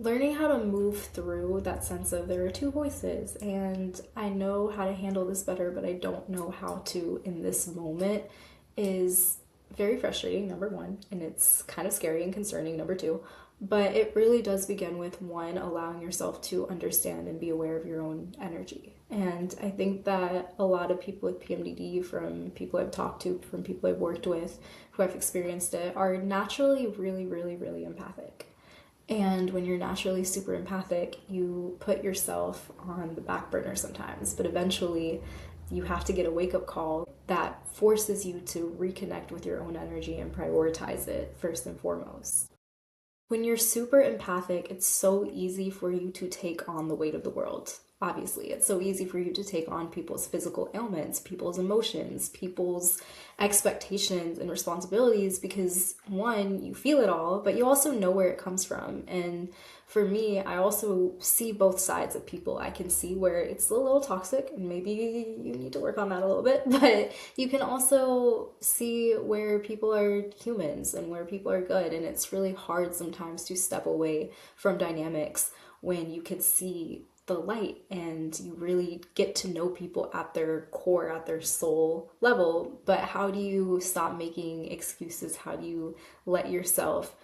Learning how to move through that sense of there are two voices and I know how to handle this better, but I don't know how to in this moment is very frustrating, number one, and it's kind of scary and concerning, number two. But it really does begin with one, allowing yourself to understand and be aware of your own energy. And I think that a lot of people with PMDD, from people I've talked to, from people I've worked with who have experienced it, are naturally really, really, really empathic. And when you're naturally super empathic, you put yourself on the back burner sometimes, but eventually you have to get a wake-up call that forces you to reconnect with your own energy and prioritize it first and foremost. When you're super empathic, it's so easy for you to take on the weight of the world. Obviously, it's so easy for you to take on people's physical ailments, people's emotions, people's expectations and responsibilities because, one, you feel it all, but you also know where it comes from. And for me, I also see both sides of people. I can see where it's a little toxic and maybe you need to work on that a little bit, but you can also see where people are humans and where people are good. And it's really hard sometimes to step away from dynamics when you can see the light and you really get to know people at their core, at their soul level. But how do you stop making excuses? How do you let yourself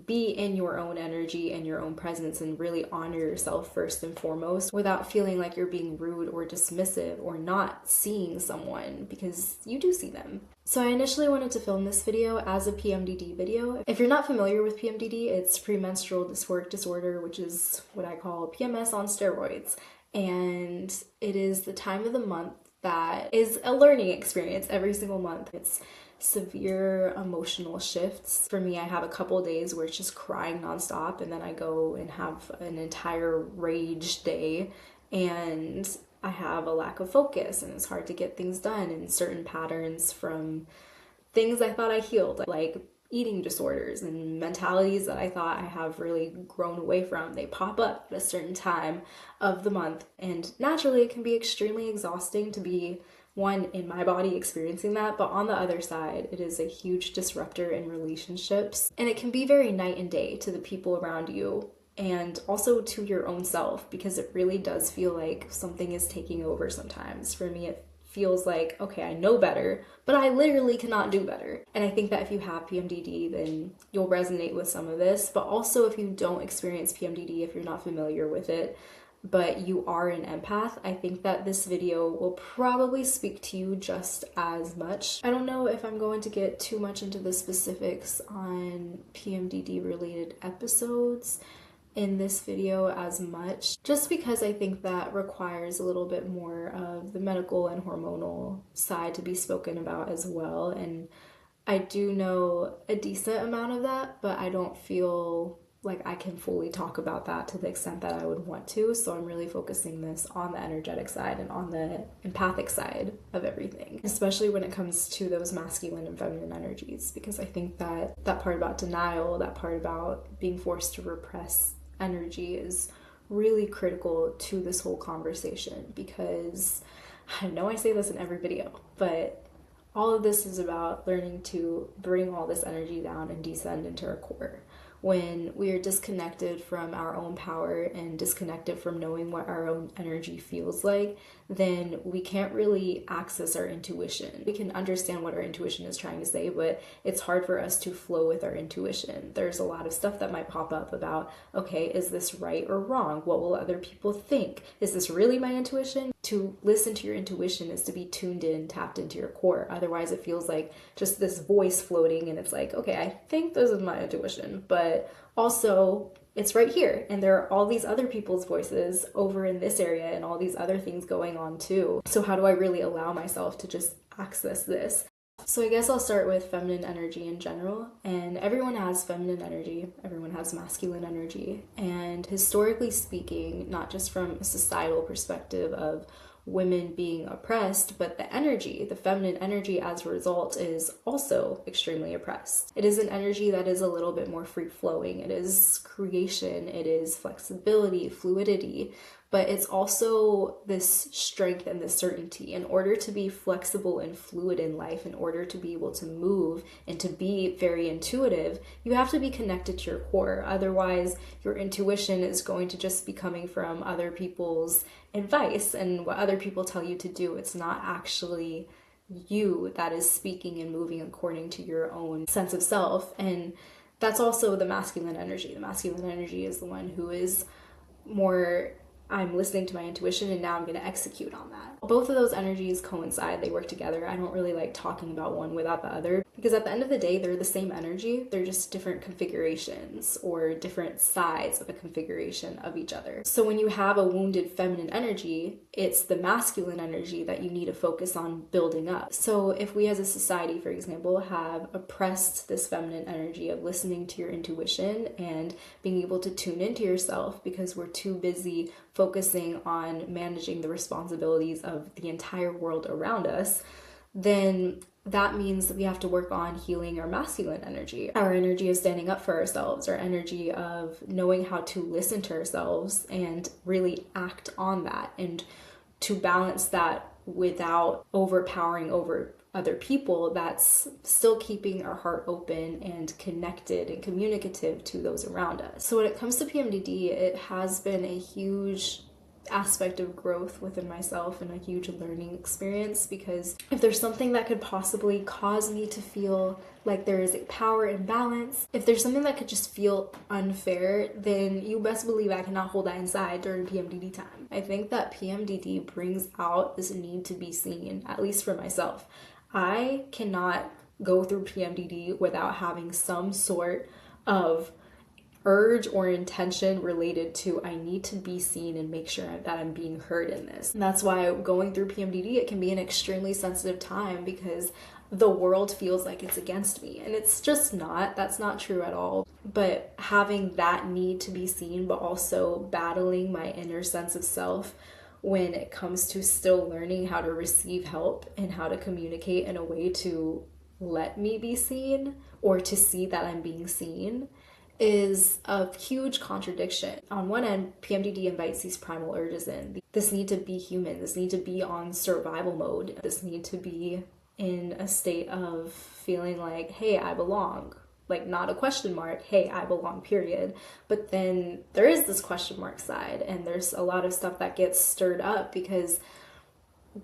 be in your own energy and your own presence and really honor yourself first and foremost without feeling like you're being rude or dismissive or not seeing someone, because you do see them. So I initially wanted to film this video as a PMDD video. If you're not familiar with PMDD, it's premenstrual dysphoric disorder, which is what I call PMS on steroids. And it is the time of the month that is a learning experience every single month. It's severe emotional shifts. For me, I have a couple days where it's just crying nonstop, and then I go and have an entire rage day, and I have a lack of focus, and it's hard to get things done, and certain patterns from things I thought I healed, like eating disorders and mentalities that I thought I have really grown away from, they pop up at a certain time of the month. And naturally, it can be extremely exhausting to be one in my body experiencing that, but on the other side, it is a huge disruptor in relationships, and it can be very night and day to the people around you and also to your own self, because it really does feel like something is taking over sometimes. For me, it feels like, okay, I know better, but I literally cannot do better. And I think that if you have PMDD, then you'll resonate with some of this, but also if you don't experience PMDD, if you're not familiar with it, but you are an empath, I think that this video will probably speak to you just as much. I don't know if I'm going to get too much into the specifics on PMDD related episodes in this video as much, just because I think that requires a little bit more of the medical and hormonal side to be spoken about as well. And I do know a decent amount of that, but I don't feel like I can fully talk about that to the extent that I would want to. So I'm really focusing this on the energetic side and on the empathic side of everything, especially when it comes to those masculine and feminine energies, because I think that that part about denial, that part about being forced to repress energy is really critical to this whole conversation, because I know I say this in every video, but all of this is about learning to bring all this energy down and descend into our core. When we are disconnected from our own power and disconnected from knowing what our own energy feels like, then we can't really access our intuition. We can understand what our intuition is trying to say, but it's hard for us to flow with our intuition. There's a lot of stuff that might pop up about, okay, is this right or wrong? What will other people think? Is this really my intuition? To listen to your intuition is to be tuned in, tapped into your core. Otherwise, it feels like just this voice floating, and it's like, okay, I think this is my intuition, but also it's right here, and there are all these other people's voices over in this area and all these other things going on too. So how do I really allow myself to just access this? So I guess I'll start with feminine energy in general. And everyone has feminine energy, everyone has masculine energy. And historically speaking, not just from a societal perspective of women being oppressed, but the energy, the feminine energy as a result, is also extremely oppressed. It is an energy that is a little bit more free-flowing. It is creation, it is flexibility, fluidity, but it's also this strength and this certainty. In order to be flexible and fluid in life, in order to be able to move and to be very intuitive, you have to be connected to your core. Otherwise, your intuition is going to just be coming from other people's advice and what other people tell you to do. It's not actually you that is speaking and moving according to your own sense of self. And that's also the masculine energy. The masculine energy is the one who is more, I'm listening to my intuition and now I'm going to execute on that. Both of those energies coincide, they work together. I don't really like talking about one without the other, because at the end of the day, they're the same energy. They're just different configurations or different sides of a configuration of each other. So when you have a wounded feminine energy, it's the masculine energy that you need to focus on building up. So if we as a society, for example, have oppressed this feminine energy of listening to your intuition and being able to tune into yourself because we're too busy focusing on managing the responsibilities of the entire world around us, then that means that we have to work on healing our masculine energy, our energy of standing up for ourselves, our energy of knowing how to listen to ourselves and really act on that, and to balance that without overpowering over other people. That's still keeping our heart open and connected and communicative to those around us. So when it comes to PMDD, it has been a huge aspect of growth within myself and a huge learning experience, because if there's something that could possibly cause me to feel like there is a power imbalance, if there's something that could just feel unfair, then you best believe I cannot hold that inside during PMDD time. I think that PMDD brings out this need to be seen, at least for myself. I cannot go through PMDD without having some sort of urge or intention related to, I need to be seen and make sure that I'm being heard in this. And that's why going through PMDD, it can be an extremely sensitive time, because the world feels like it's against me, and it's just not. That's not true at all. But having that need to be seen, but also battling my inner sense of self when it comes to still learning how to receive help and how to communicate in a way to let me be seen or to see that I'm being seen, is a huge contradiction. On one end, PMDD invites these primal urges in. This need to be human, this need to be on survival mode, this need to be in a state of feeling like, hey, I belong. Like, not a question mark, hey, I belong, period. But then there is this question mark side, and there's a lot of stuff that gets stirred up because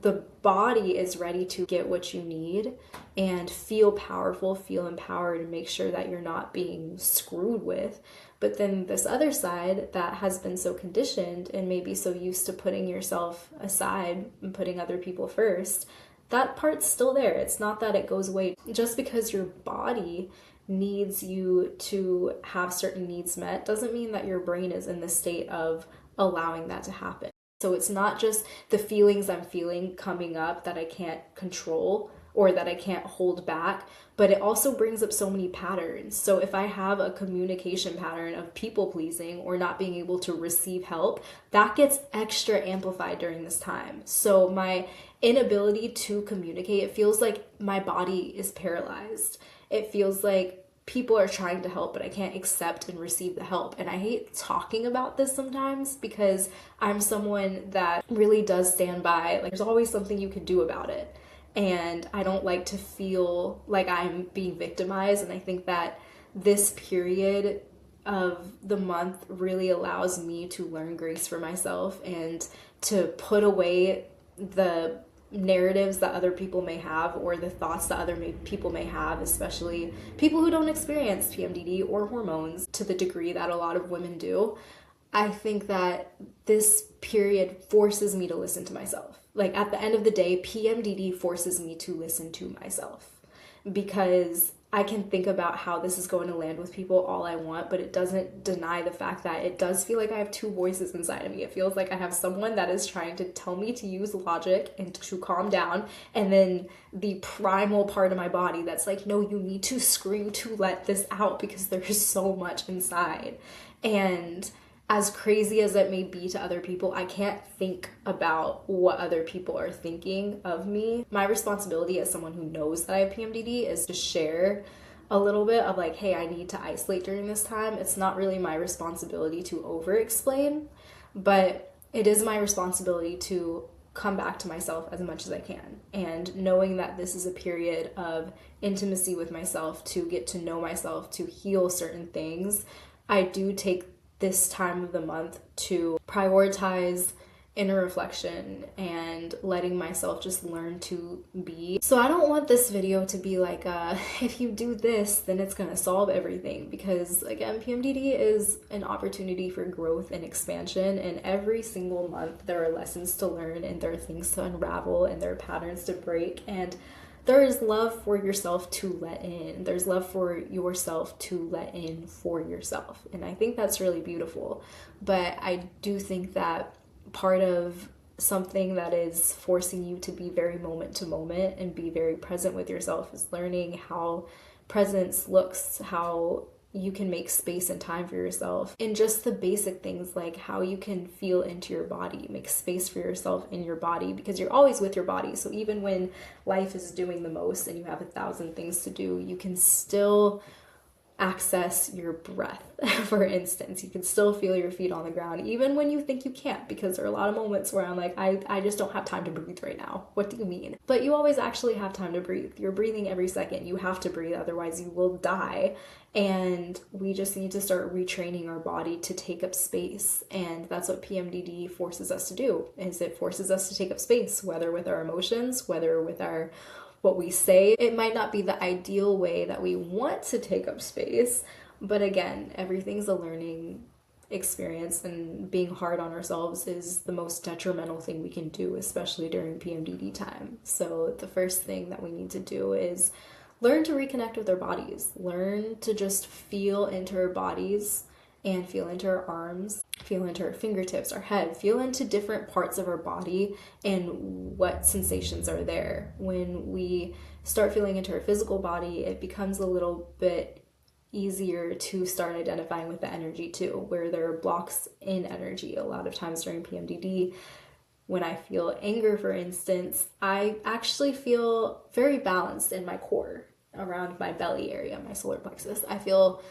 the body is ready to get what you need and feel powerful, feel empowered, and make sure that you're not being screwed with. But then this other side that has been so conditioned and maybe so used to putting yourself aside and putting other people first, that part's still there. It's not that it goes away. Just because your body needs you to have certain needs met doesn't mean that your brain is in the state of allowing that to happen. So it's not just the feelings I'm feeling coming up that I can't control or that I can't hold back, but it also brings up so many patterns. So if I have a communication pattern of people pleasing or not being able to receive help, that gets extra amplified during this time. So my inability to communicate, it feels like my body is paralyzed. It feels like people are trying to help, but I can't accept and receive the help. And I hate talking about this sometimes because I'm someone that really does stand by, like, there's always something you can do about it. And I don't like to feel like I'm being victimized. And I think that this period of the month really allows me to learn grace for myself and to put away the narratives that other people may have or the thoughts that other people may have, especially people who don't experience PMDD or hormones to the degree that a lot of women do. I think that this period forces me to listen to myself. Like, at the end of the day, PMDD forces me to listen to myself, because I can think about how this is going to land with people all I want, but it doesn't deny the fact that it does feel like I have two voices inside of me. It feels like I have someone that is trying to tell me to use logic and to calm down, and then the primal part of my body that's like, no, you need to scream to let this out because there's so much inside. And as crazy as it may be to other people, I can't think about what other people are thinking of me. My responsibility as someone who knows that I have PMDD is to share a little bit of like, hey, I need to isolate during this time. It's not really my responsibility to over-explain, but it is my responsibility to come back to myself as much as I can. And knowing that this is a period of intimacy with myself, to get to know myself, to heal certain things, I do take this time of the month to prioritize inner reflection and letting myself just learn to be. So I don't want this video to be like, if you do this, then it's gonna solve everything, because again, PMDD is an opportunity for growth and expansion, and every single month there are lessons to learn, and there are things to unravel, and there are patterns to break, and there is love for yourself to let in. There's love for yourself to let in for yourself. And I think that's really beautiful. But I do think that part of something that is forcing you to be very moment to moment and be very present with yourself is learning how presence looks, how you can make space and time for yourself, and just the basic things like how you can feel into your body, make space for yourself in your body, because you're always with your body. So even when life is doing the most and you have 1,000 things to do, you can still access your breath. For instance, you can still feel your feet on the ground even when you think you can't, because there are a lot of moments where I'm like, I just don't have time to breathe right now. What do you mean? But you always actually have time to breathe. You're breathing every second. You have to breathe, otherwise you will die. And we just need to start retraining our body to take up space. And that's what PMDD forces us to do, is it forces us to take up space, whether with our emotions, whether with our what we say. It might not be the ideal way that we want to take up space, but again, everything's a learning experience, and being hard on ourselves is the most detrimental thing we can do, especially during PMDD time. So the first thing that we need to do is learn to reconnect with our bodies, learn to just feel into our bodies and feel into our arms, feel into our fingertips, our head, feel into different parts of our body and what sensations are there. When we start feeling into our physical body, it becomes a little bit easier to start identifying with the energy too, where there are blocks in energy. A lot of times during PMDD, when I feel anger, for instance, I actually feel very balanced in my core, around my belly area, my solar plexus. I feel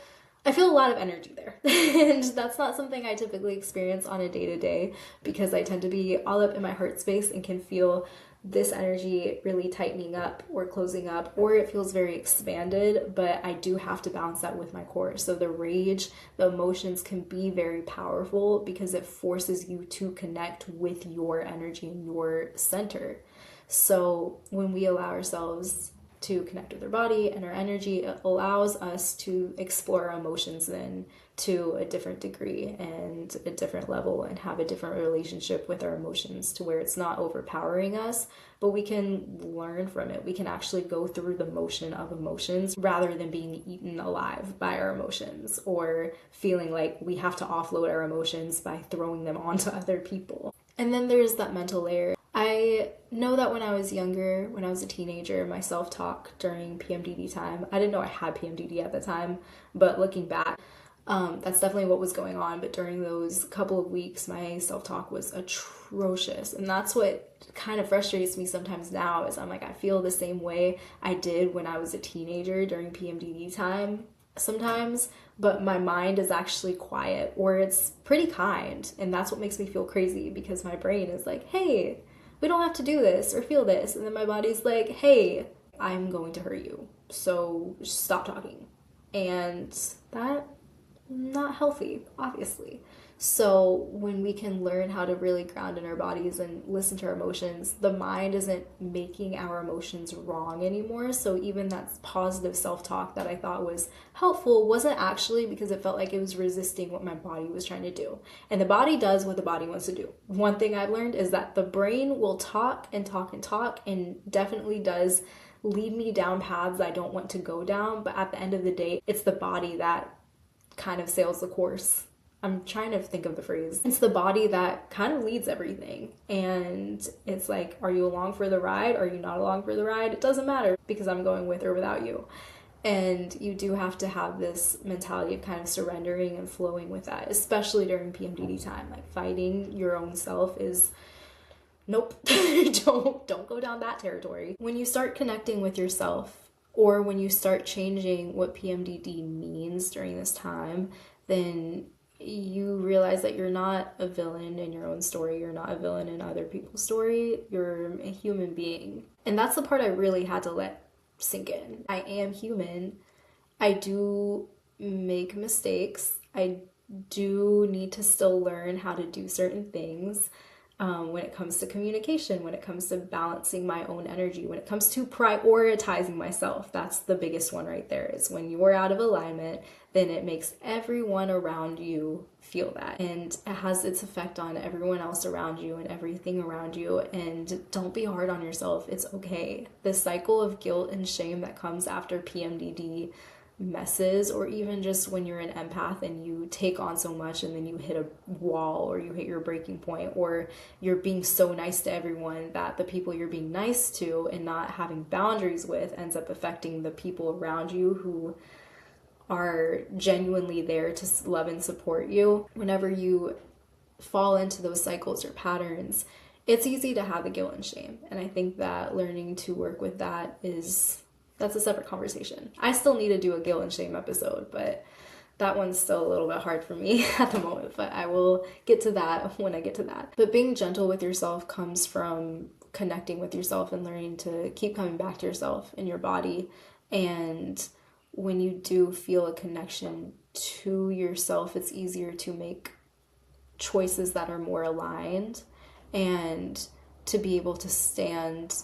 a lot of energy there. And that's not something I typically experience on a day-to-day, because I tend to be all up in my heart space and can feel this energy really tightening up or closing up, or it feels very expanded, but I do have to balance that with my core. So the rage, the emotions can be very powerful because it forces you to connect with your energy and your center. So when we allow ourselves to connect with our body and our energy, it allows us to explore our emotions then to a different degree and a different level, and have a different relationship with our emotions, to where it's not overpowering us, but we can learn from it. We can actually go through the motion of emotions rather than being eaten alive by our emotions, or feeling like we have to offload our emotions by throwing them onto other people. And then there's that mental layer. I know that when I was younger, when I was a teenager, my self-talk during PMDD time, I didn't know I had PMDD at the time, but looking back, that's definitely what was going on. But during those couple of weeks, my self-talk was atrocious. And that's what kind of frustrates me sometimes now, is I'm like, I feel the same way I did when I was a teenager during PMDD time sometimes, but my mind is actually quiet, or it's pretty kind. And that's what makes me feel crazy, because my brain is like, hey, we don't have to do this or feel this. And then my body's like, hey, I'm going to hurt you, so stop talking. And that, not healthy, obviously. So when we can learn how to really ground in our bodies and listen to our emotions, the mind isn't making our emotions wrong anymore. So even that positive self-talk that I thought was helpful wasn't actually, because it felt like it was resisting what my body was trying to do. And the body does what the body wants to do. One thing I've learned is that the brain will talk and talk and talk, and definitely does lead me down paths I don't want to go down. But at the end of the day, it's the body that kind of sails the course. I'm trying to think of the phrase. It's the body that kind of leads everything. And it's like, are you along for the ride? Are you not along for the ride? It doesn't matter, because I'm going with or without you. And you do have to have this mentality of kind of surrendering and flowing with that, especially during PMDD time. Like, fighting your own self is, nope, don't go down that territory. When you start connecting with yourself, or when you start changing what PMDD means during this time, then you realize that you're not a villain in your own story. You're not a villain in other people's story. You're a human being. And that's the part I really had to let sink in. I am human. I do make mistakes. I do need to still learn how to do certain things. When it comes to communication, when it comes to balancing my own energy, when it comes to prioritizing myself. That's the biggest one right there, is when you're out of alignment, then it makes everyone around you feel that. And it has its effect on everyone else around you and everything around you. And don't be hard on yourself. It's okay. The cycle of guilt and shame that comes after PMDD messes, or even just when you're an empath and you take on so much and then you hit a wall or you hit your breaking point, or you're being so nice to everyone that the people you're being nice to and not having boundaries with ends up affecting the people around you who are genuinely there to love and support you. Whenever you fall into those cycles or patterns, it's easy to have the guilt and shame. And I think that learning to work with that's a separate conversation. I still need to do a guilt and shame episode, but that one's still a little bit hard for me at the moment, but I will get to that when I get to that. But being gentle with yourself comes from connecting with yourself and learning to keep coming back to yourself in your body. And when you do feel a connection to yourself, it's easier to make choices that are more aligned and to be able to stand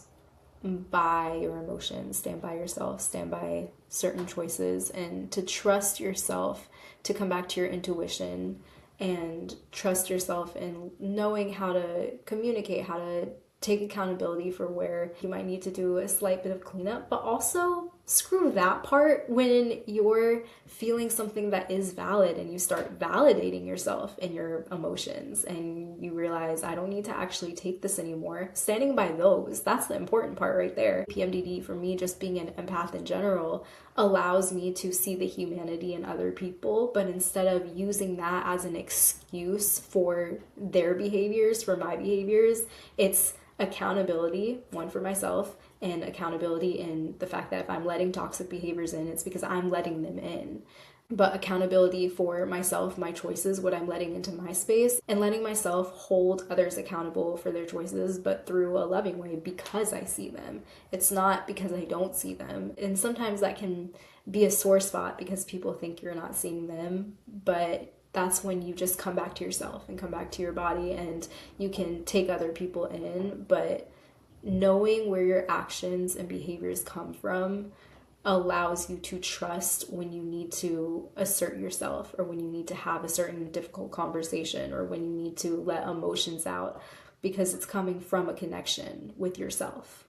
by your emotions, stand by yourself, stand by certain choices, and to trust yourself to come back to your intuition and trust yourself in knowing how to communicate, how to take accountability for where you might need to do a slight bit of cleanup, but also screw that part when you're feeling something that is valid and you start validating yourself and your emotions and you realize, I don't need to actually take this anymore. Standing by those, that's the important part right there. PMDD, for me, just being an empath in general, allows me to see the humanity in other people, but instead of using that as an excuse for their behaviors, for my behaviors, it's accountability, one for myself, and accountability in the fact that if I'm letting toxic behaviors in, it's because I'm letting them in. But accountability for myself, my choices, what I'm letting into my space, and letting myself hold others accountable for their choices, but through a loving way because I see them. It's not because I don't see them. And sometimes that can be a sore spot because people think you're not seeing them, but that's when you just come back to yourself and come back to your body, and you can take other people in, but knowing where your actions and behaviors come from allows you to trust when you need to assert yourself, or when you need to have a certain difficult conversation, or when you need to let emotions out, because it's coming from a connection with yourself.